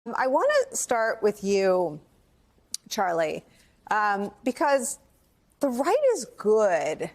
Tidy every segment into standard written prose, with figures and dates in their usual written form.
I want to start with you, Charlie, because the right is good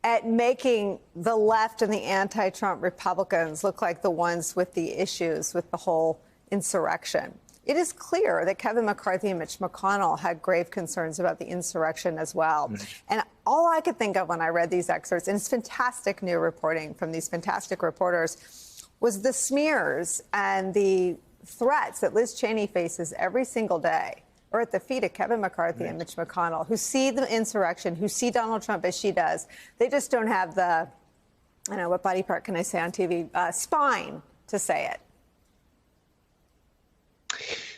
at making the left and the anti-Trump Republicans look like the ones with the issues with the whole insurrection. It is clear that Kevin McCarthy and Mitch McConnell had grave concerns about the insurrection as well. And all I could think of when I read these excerpts, and it's fantastic new reporting from these fantastic reporters, was the smears and the threats that Liz Cheney faces every single day are at the feet of Kevin McCarthy and Mitch McConnell, who see the insurrection, who see Donald Trump as she does. They just don't have the, I don't know, what body part can I say on TV, spine to say it.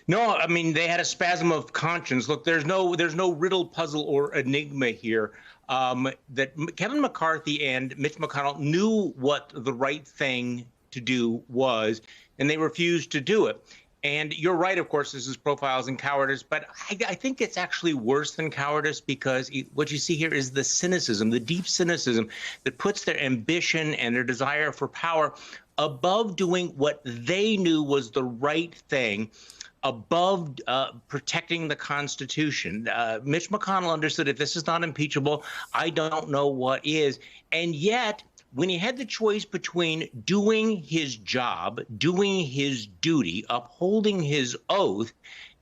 No, I mean, they had a spasm of conscience. Look, there's no riddle, puzzle, or enigma here. That Kevin McCarthy and Mitch McConnell knew what the right thing to do was, and they refused to do it. And you're right, of course, this is profiles in cowardice, but I think it's actually worse than cowardice, because what you see here is the cynicism, the deep cynicism that puts their ambition and their desire for power above doing what they knew was the right thing, above protecting the Constitution. Mitch McConnell understood, if this is not impeachable, I don't know what is. And yet, when he had the choice between doing his job, doing his duty, upholding his oath,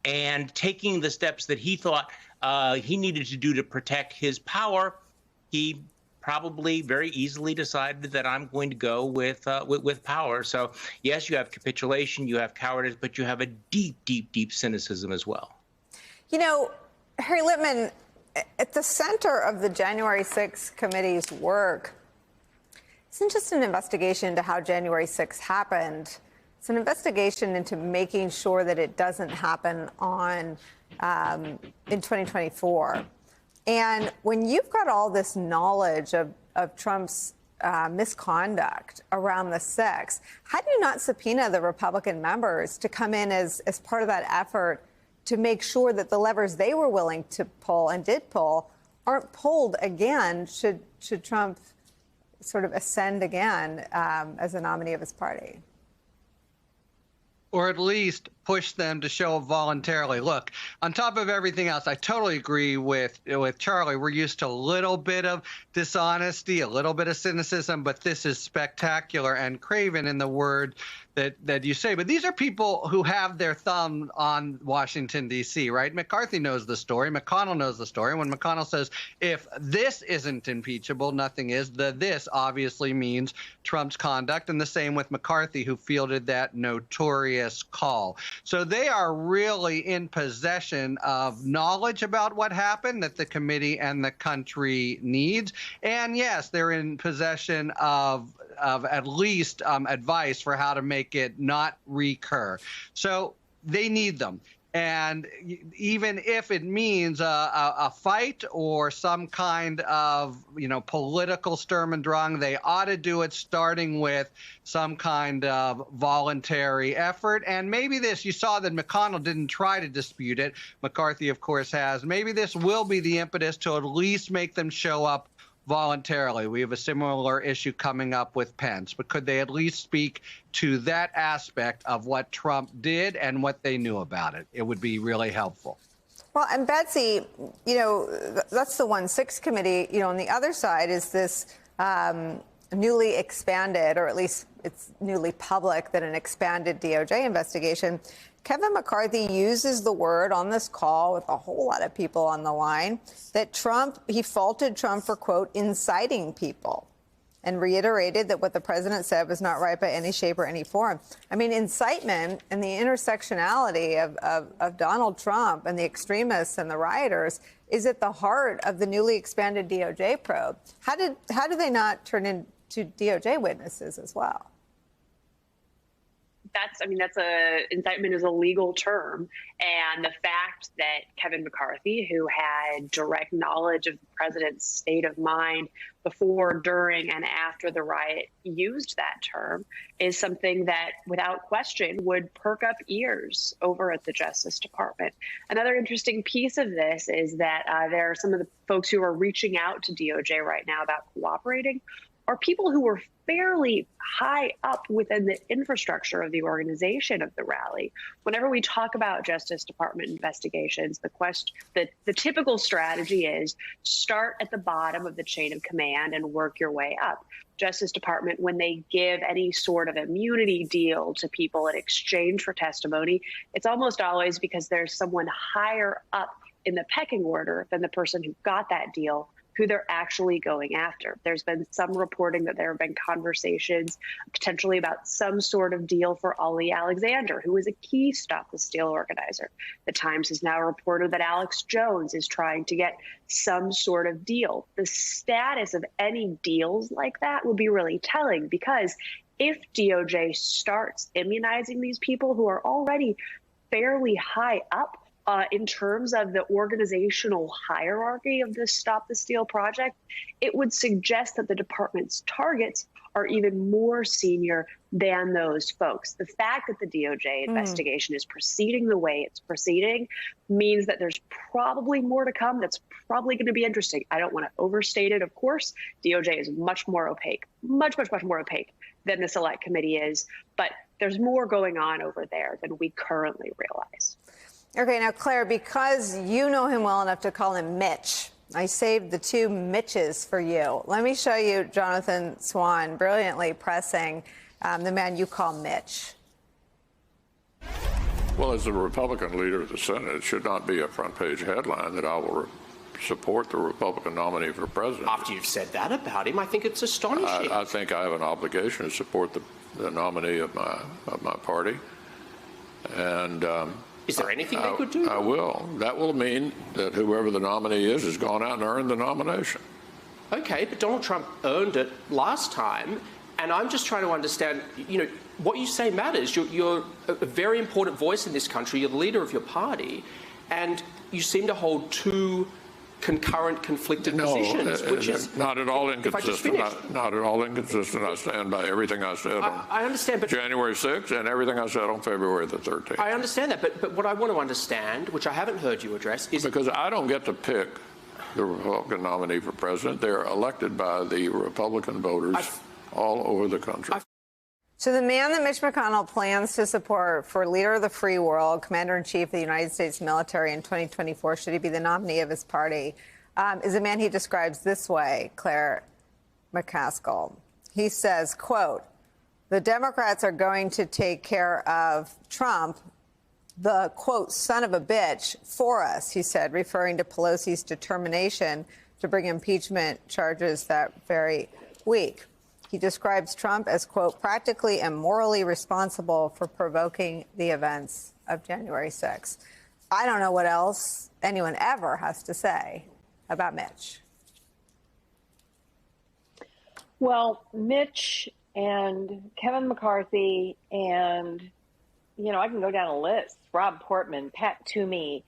and taking the steps that he thought he needed to do to protect his power, he probably very easily decided that I'm going to go with power. So, yes, you have capitulation, you have cowardice, but you have a deep, deep, deep cynicism as well. You know, Harry Litman, at the center of the January 6th committee's work isn't just an investigation into how January 6th happened. It's an investigation into making sure that it doesn't happen in 2024. And when you've got all this knowledge of Trump's misconduct around the 6th, how do you not subpoena the Republican members to come in as part of that effort to make sure that the levers they were willing to pull and did pull aren't pulled again should Trump sort of ascend again as a nominee of his party? Or at least push them to show up voluntarily. Look, on top of everything else, I totally agree with Charlie. We're used to a little bit of dishonesty, a little bit of cynicism, but this is spectacular and craven in the word that you say. But these are people who have their thumb on Washington, D.C., right? McCarthy knows the story. McConnell knows the story. When McConnell says, if this isn't impeachable, nothing is, this obviously means Trump's conduct. And the same with McCarthy, who fielded that notorious call. So they are really in possession of knowledge about what happened that the committee and the country needs. And yes, they're in possession of at least advice for how to make it not recur. So they need them. And even if it means a fight or some kind of, political Sturm und Drang, they ought to do it starting with some kind of voluntary effort. And maybe this, you saw that McConnell didn't try to dispute it. McCarthy, of course, has. Maybe this will be the impetus to at least make them show up voluntarily. We have a similar issue coming up with Pence, but could they at least speak to that aspect of what Trump did and what they knew about it? It would be really helpful. Well, and Betsy, that's the 1-6 committee. On the other side is this newly expanded, or at least it's newly public, that an expanded DOJ investigation. Kevin McCarthy uses the word on this call with a whole lot of people on the line that he faulted Trump for, quote, inciting people, and reiterated that what the president said was not right by any shape or any form. I mean, incitement and the intersectionality of Donald Trump and the extremists and the rioters is at the heart of the newly expanded DOJ probe. How do they not turn into DOJ witnesses as well? Incitement is a legal term. And the fact that Kevin McCarthy, who had direct knowledge of the president's state of mind before, during, and after the riot, used that term is something that, without question, would perk up ears over at the Justice Department. Another interesting piece of this is that there are some of the folks who are reaching out to DOJ right now about cooperating are people who were fairly high up within the infrastructure of the organization of the rally. Whenever we talk about Justice Department investigations, the typical strategy is start at the bottom of the chain of command and work your way up. Justice Department, when they give any sort of immunity deal to people in exchange for testimony, it's almost always because there's someone higher up in the pecking order than the person who got that deal who they're actually going after. There's been some reporting that there have been conversations potentially about some sort of deal for Ali Alexander, who was a key Stop the Steal organizer. The Times has now reported that Alex Jones is trying to get some sort of deal. The status of any deals like that would be really telling, because if DOJ starts immunizing these people who are already fairly high up in terms of the organizational hierarchy of the Stop the Steal project, it would suggest that the department's targets are even more senior than those folks. The fact that the DOJ investigation is proceeding the way it's proceeding means that there's probably more to come. That's probably going to be interesting. I don't want to overstate it, of course. DOJ is much more opaque, much more opaque than the Select Committee is. But there's more going on over there than we currently realize. Okay, now, Claire, because you know him well enough to call him Mitch, I saved the two Mitches for you. Let me show you Jonathan Swan brilliantly pressing the man you call Mitch. Well, as the Republican leader of the Senate, it should not be a front-page headline that I will support the Republican nominee for president. After you've said that about him, I think it's astonishing. I think I have an obligation to support the nominee of my party. And is there anything they could do? I will. That will mean that whoever the nominee is has gone out and earned the nomination. Okay, but Donald Trump earned it last time, and I'm just trying to understand, what you say matters. You're a very important voice in this country. You're the leader of your party, and you seem to hold two concurrent, conflicted positions, which is not at all inconsistent. Not at all inconsistent. I stand by everything I said I understand, but January 6th and everything I said on February the 13th. I understand that, but what I want to understand, which I haven't heard you address, is because I don't get to pick the Republican nominee for president. They're elected by the Republican voters all over the country. So the man that Mitch McConnell plans to support for leader of the free world, commander-in-chief of the United States military in 2024, should he be the nominee of his party, is a man he describes this way, Claire McCaskill. He says, quote, the Democrats are going to take care of Trump, the, quote, son of a bitch, for us, he said, referring to Pelosi's determination to bring impeachment charges that very week. He describes Trump as, quote, practically and morally responsible for provoking the events of January 6th. I don't know what else anyone ever has to say about Mitch. Well, Mitch and Kevin McCarthy and, I can go down a list. Rob Portman, Pat Toomey,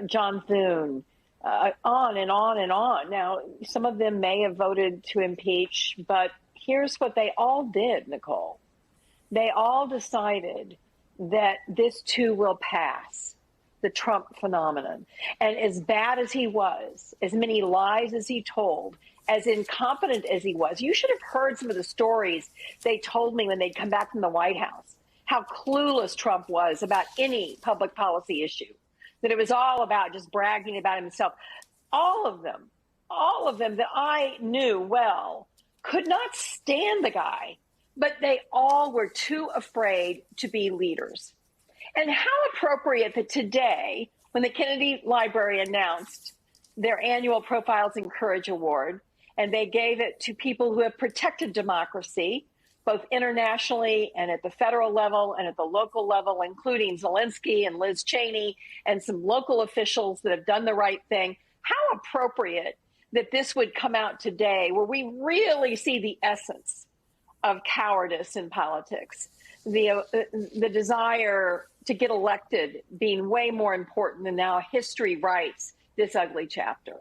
John Thune, on and on and on. Now, some of them may have voted to impeach, but here's what they all did, Nicole. They all decided that this too will pass, the Trump phenomenon. And as bad as he was, as many lies as he told, as incompetent as he was, you should have heard some of the stories they told me when they'd come back from the White House, how clueless Trump was about any public policy issue, that it was all about just bragging about himself. All of them that I knew well, could not stand the guy, but they all were too afraid to be leaders. And how appropriate that today, when the Kennedy Library announced their annual Profiles in Courage Award, and they gave it to people who have protected democracy, both internationally and at the federal level and at the local level, including Zelensky and Liz Cheney and some local officials that have done the right thing. How appropriate that this would come out today, where we really see the essence of cowardice in politics, the desire to get elected being way more important than now history writes this ugly chapter.